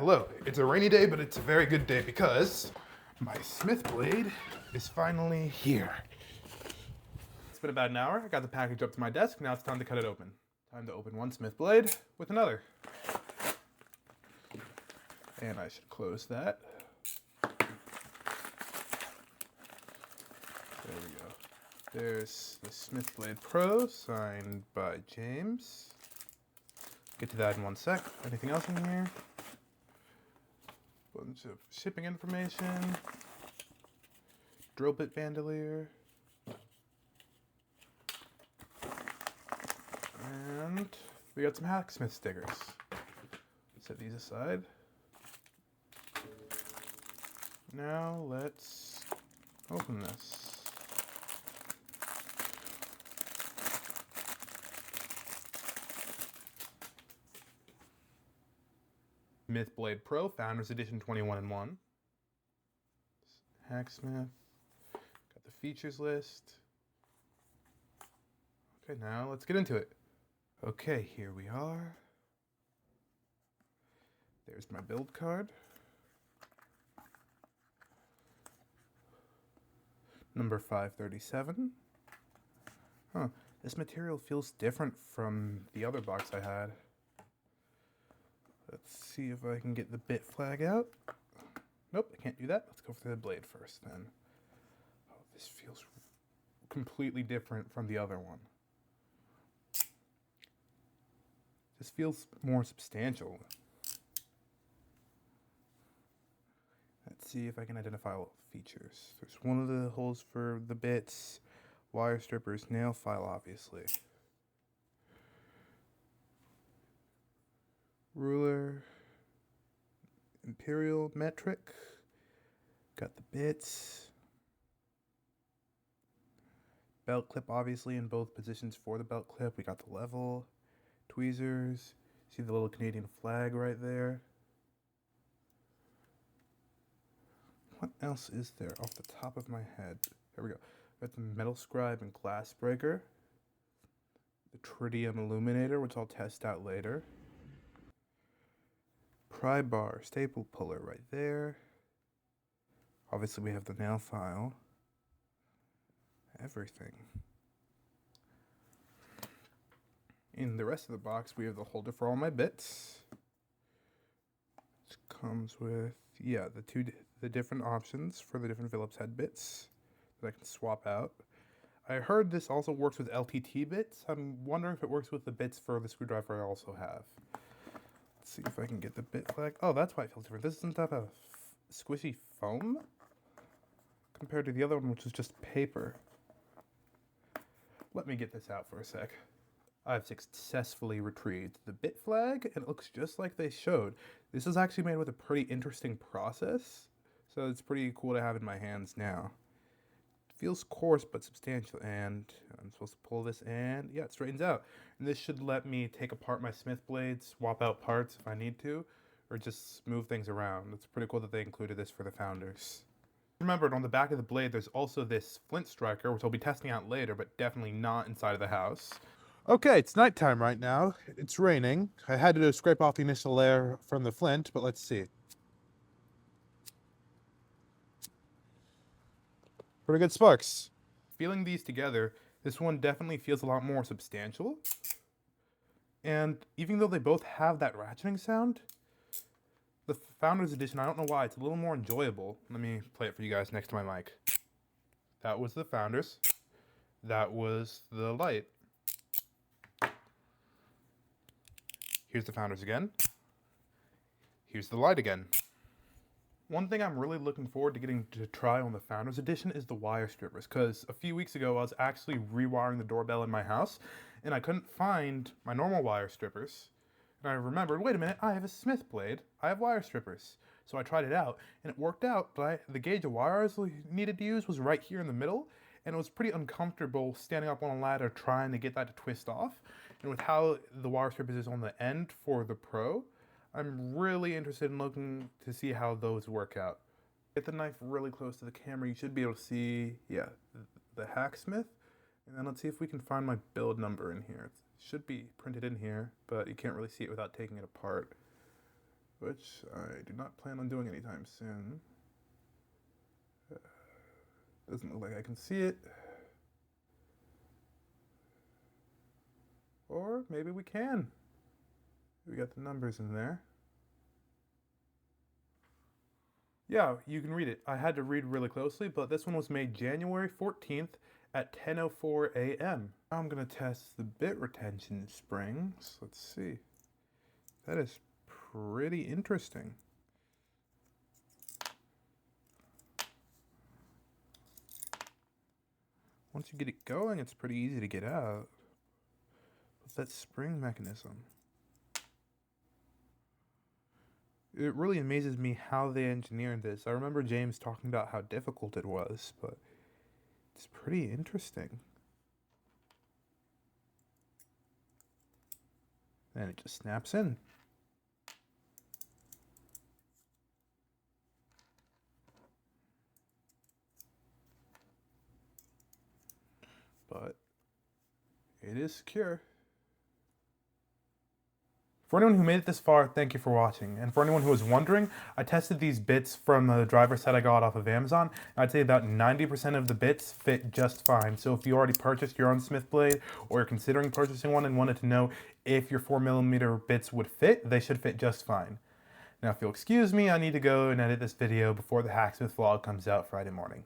Hello, it's a rainy day, but it's a very good day because my Smith blade is finally here. It's been about an hour. I got the package up to my desk. Now it's time to cut it open. Time to open one Smith blade with another. And I should close that. There we go. There's the Smith Blade Pro signed by James. Get to that in one sec. Anything else in here? Bunch of shipping information. Drill bit bandolier. And we got some Hacksmith stickers. Set these aside. Now let's open this. Smith Blade Pro, Founders Edition 21-in-1. Hacksmith. Got the features list. Okay, now let's get into it. Okay, here we are. There's my build card. Number 537. Huh, this material feels different from the other box I had. Let's see if I can get the bit flag out. Nope, I can't do that. Let's go for the blade first then. Oh, this feels completely different from the other one. This feels more substantial. Let's see if I can identify all the features. There's one of the holes for the bits, wire strippers, nail file obviously. Ruler, imperial metric, got the bits, belt clip obviously in both positions for the belt clip, we got the level, tweezers, see the little Canadian flag right there. What else is there off the top of my head? There we go. Got the metal scribe and glass breaker, the tritium illuminator, which I'll test out later. Pry bar, staple puller right there. Obviously we have the nail file. Everything. In the rest of the box we have the holder for all my bits. This comes with, yeah, the different options for the different Phillips head bits that I can swap out. I heard this also works with LTT bits. I'm wondering if it works with the bits for the screwdriver I also have. Let's see if I can get the bit flag. Oh, that's why it feels different. This doesn't have a squishy foam compared to the other one, which is just paper. Let me get this out for a sec. I've successfully retrieved the bit flag, and it looks just like they showed. This is actually made with a pretty interesting process, so it's pretty cool to have in my hands now. It feels coarse but substantial, and I'm supposed to pull this, and yeah, it straightens out. And this should let me take apart my Smith blades, swap out parts if I need to, or just move things around. It's pretty cool that they included this for the Founders. Remember, on the back of the blade, there's also this flint striker, which I'll be testing out later, but definitely not inside of the house. Okay, it's nighttime right now. It's raining. I had to scrape off the initial layer from the flint, but let's see. Pretty good sparks. Feeling these together, this one definitely feels a lot more substantial. And even though they both have that ratcheting sound, the Founders Edition, I don't know why, it's a little more enjoyable. Let me play it for you guys next to my mic. That was the Founders. That was the light. Here's the Founders again. Here's the light again. One thing I'm really looking forward to getting to try on the Founders Edition is the wire strippers, because a few weeks ago I was actually rewiring the doorbell in my house, and I couldn't find my normal wire strippers. And I remembered, wait a minute, I have a Smith blade, I have wire strippers. So I tried it out, and it worked out, but the gauge of wire I needed to use was right here in the middle, and it was pretty uncomfortable standing up on a ladder trying to get that to twist off. And with how the wire strippers is on the end for the Pro, I'm really interested in looking to see how those work out. Get the knife really close to the camera, you should be able to see, yeah, the Hacksmith. And then let's see if we can find my build number in here. It should be printed in here, but you can't really see it without taking it apart. which I do not plan on doing anytime soon. Doesn't look like I can see it. Or maybe we can. We got the numbers in there. Yeah, you can read it. I had to read really closely, but this one was made January 14th at 10:04 a.m. I'm gonna test the bit retention springs. Let's see. That is pretty interesting. Once you get it going, it's pretty easy to get out. But that spring mechanism. It really amazes me how they engineered this. I remember James talking about how difficult it was, but it's pretty interesting. And it just snaps in. But it is secure. For anyone who made it this far, thank you for watching. And for anyone who was wondering, I tested these bits from the driver set I got off of Amazon. I'd say about 90% of the bits fit just fine. So if you already purchased your own Smith blade or you're considering purchasing one and wanted to know if your 4mm bits would fit, they should fit just fine. Now if you'll excuse me, I need to go and edit this video before the Hacksmith vlog comes out Friday morning.